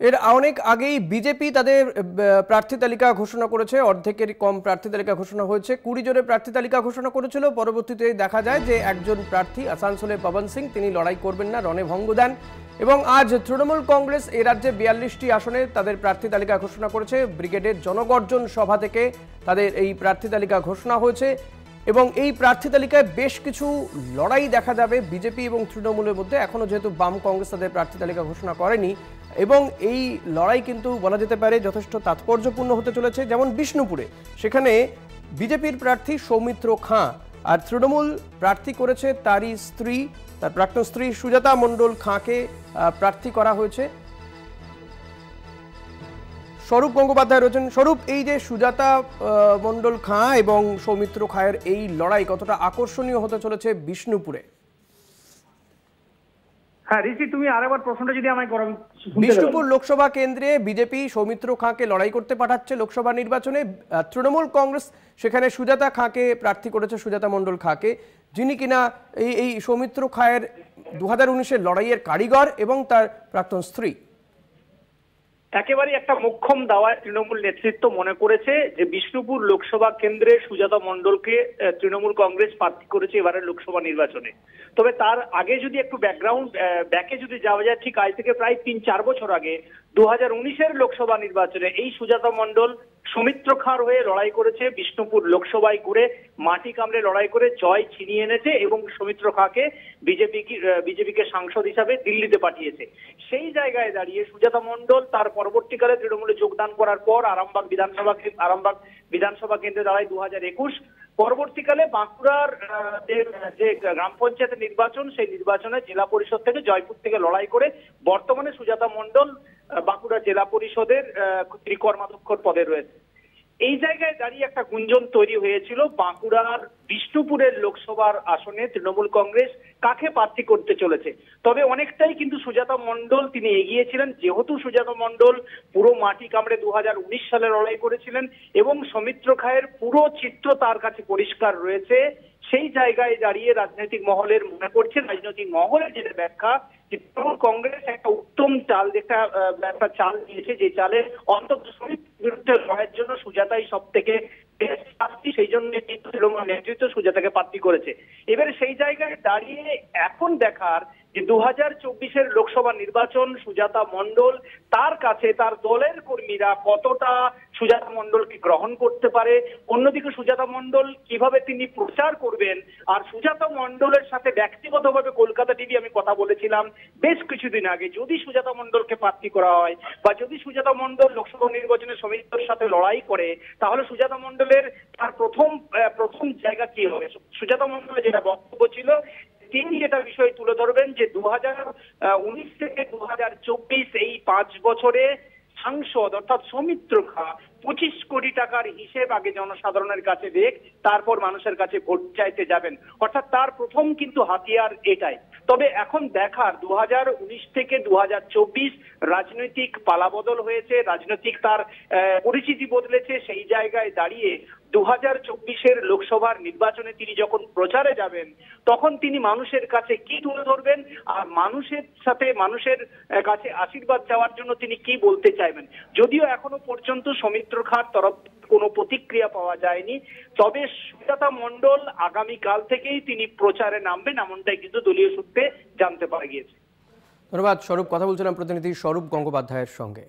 এর অনেক আগেই বিজেপি তাদের প্রার্থী তালিকা ঘোষণা করেছে। অর্ধেকের কম প্রার্থী তালিকা ঘোষণা হয়েছে। 20 জনের প্রার্থী তালিকা ঘোষণা করেছিল। পরবর্তীতে দেখা যায় যে একজন প্রার্থী আসানসোলের পবন সিং তিনি লড়াই করবেন না, রণে ভঙ্গ দেন। এবং আজ তৃণমূল কংগ্রেস এই রাজ্যে 42টি আসনে তাদের প্রার্থী তালিকা ঘোষণা করেছে। ব্রিগেডের জনগর্জন সভা থেকে তাদের এই প্রার্থী তালিকা ঘোষণা হয়েছে এবং এই প্রার্থী তালিকায় বেশ কিছু লড়াই দেখা যাবে বিজেপি এবং তৃণমূলের মধ্যে। এখনও যেহেতু বাম কংগ্রেস তাদের প্রার্থী তালিকা ঘোষণা করেনি এবং এই লড়াই কিন্তু বলা যেতে পারে যথেষ্ট তাৎপর্যপূর্ণ হতে চলেছে। যেমন বিষ্ণুপুরে সেখানে বিজেপির প্রার্থী সৌমিত্র খাঁ আর তৃণমূল প্রার্থী করেছে তারই স্ত্রী, তার প্রাক্তন স্ত্রী সুজাতা মণ্ডল খাঁকে প্রার্থী করা হয়েছে। স্বরূপ গঙ্গোপাধ্যায় রয়েছেন। স্বরূপ, এই যে সুজাতা মণ্ডল খাঁ এবং সৌমিত্র খাঁয়ের এই লড়াই কতটা আকর্ষণীয় হতে চলেছে বিষ্ণুপুরে? হ্যাঁ ঋষি, তুমি আরেকবার প্রশ্নটা যদি আমায় করো। বিষ্ণুপুর লোকসভা কেন্দ্রে বিজেপি সৌমিত্র খাঁকে লড়াই করতে পাঠাচ্ছে লোকসভা নির্বাচনে। তৃণমূল কংগ্রেস সেখানে সুজাতা খাঁকে প্রার্থী করেছে, সুজাতা মণ্ডল খাঁকে, যিনি কিনা এই সৌমিত্র খাঁয়ের 2019-এর লড়াইয়ের কারিগর এবং তার প্রাক্তন স্ত্রী। একেবারে একটা মোক্ষম দাওয়ায় তৃণমূল নেতৃত্ব মনে করেছে যে বিষ্ণুপুর লোকসভা কেন্দ্রে সুজাতা মণ্ডলকে তৃণমূল কংগ্রেস প্রার্থী করেছে এবারের লোকসভা নির্বাচনে। তবে তার আগে যদি একটু ব্যাকে যদি যাওয়া যায়, ঠিক আজ থেকে প্রায় 3-4 বছর আগে 2019-এর লোকসভা নির্বাচনে এই সুজাতা মণ্ডল সৌমিত্র খাঁর হয়ে লড়াই করেছে। বিষ্ণুপুর লোকসভায় ঘুরে মাটি কামড়ে লড়াই করে জয় ছিনিয়ে এনেছে এবং সৌমিত্র খাঁকে বিজেপিকে সাংসদ হিসাবে দিল্লিতে পাঠিয়েছে। সেই জায়গায় দাঁড়িয়ে সুজাতা মণ্ডল তার পরবর্তীকালে তৃণমূলে যোগদান করার পর আরামবাগ বিধানসভা কেন্দ্রে দাঁড়ায় 2021। পরবর্তীকালে বাঁকুড়ার যে গ্রাম পঞ্চায়েতের নির্বাচন, সেই নির্বাচনে জেলা পরিষদ থেকে জয়পুর থেকে লড়াই করে বর্তমানে সুজাতা মণ্ডল বাঁকুড়া জেলা পরিষদের কর্মাধ্যক্ষ পদে রয়েছে। এই জায়গায় দাঁড়িয়ে একটা গুঞ্জন তৈরি হয়েছিল বাঁকুড়ার বিষ্ণুপুরের লোকসভার আসনে তৃণমূল কংগ্রেস কাকে প্রার্থী করতে চলেছে। তবে অনেকটাই কিন্তু সুজাতা মণ্ডল তিনি এগিয়েছিলেন, যেহেতু সুজাতা মণ্ডল পুরো মাটি কামড়ে 2019 সালে লড়াই করেছিলেন এবং সৌমিত্র খাঁয়ের পুরো চিত্র তার কাছে পরিষ্কার রয়েছে। সেই জায়গায় দাঁড়িয়ে রাজনৈতিক মহলের মনে করছে, রাজনৈতিক মহলের যেটা ব্যাখ্যা, যে তৃণমূল কংগ্রেস একটা উত্তম একটা চাল নিয়েছে, যে চালে অন্তত সৌমিত্রের বিরুদ্ধে লড়াইয়ের জন্য সুজাতাই সব থেকে সেই জন্য তৃণমূল নেতৃত্ব সুজাতাকে প্রার্থী করেছে। এবারে সেই জায়গায় দাঁড়িয়ে এখন দেখার যে 2024-এর লোকসভা নির্বাচন সুজাতা মণ্ডল তার কাছে তার দলের কর্মীরা কতটা সুজাতা মণ্ডলকে গ্রহণ করতে পারে, অন্যদিকে সুজাতা মণ্ডল কিভাবে তিনি প্রচার করবেন। আর সুজাতা মণ্ডলের সাথে ব্যক্তিগতভাবে কলকাতা টিভি আমি কথা বলেছিলাম বেশ কিছুদিন আগে, যদি সুজাতা মণ্ডলকে প্রার্থী করা হয় বা যদি সুজাতা মণ্ডল লোকসভা নির্বাচনে সৌমিত্রের সাথে লড়াই করে, তাহলে সুজাতা মণ্ডলের তার প্রথম জায়গা কি হবে। সুজাতা মণ্ডলের যেটা বক্তব্য ছিল, তিনি যেটা বিষয় তুলে ধরবেন যে 2019 থেকে 2024 এই 5 বছরে সাংসদ অর্থাৎ সৌমিত্র খাঁ 25 কোটি টাকার হিসেব আগে জনসাধারণের কাছে দেখ, তারপর মানুষের কাছে ভোট চাইতে যাবেন। অর্থাৎ তার প্রথম কিন্তু হাতিয়ার এটাই। তবে এখন দেখার 2019 থেকে 2024 রাজনৈতিক পালাবদল হয়েছে, রাজনৈতিক তার পরিচিতি বদলেছে। সেই জায়গায় দাঁড়িয়ে 2024-এর লোকসভার নির্বাচনে তিনি যখন প্রচারে যাবেন, তখন তিনি মানুষের কাছে কি তুলে ধরবেন আর মানুষের কাছে আশীর্বাদ চাওয়ার জন্য তিনি কি বলতে চাইবেন। যদিও এখনো পর্যন্ত সৌমিত্র খাঁর তরফ কোনো প্রতিক্রিয়া পাওয়া যায়নি, তবে সুজাতা মণ্ডল আগামীকাল থেকেই তিনি প্রচারে নামবেন, এমনটাই কিন্তু দলীয় সূত্রে জানতে পারা গিয়েছে। ধন্যবাদ স্বরূপ। কথা বলছিলাম প্রতিনিধি স্বরূপ গঙ্গোপাধ্যায়ের সঙ্গে।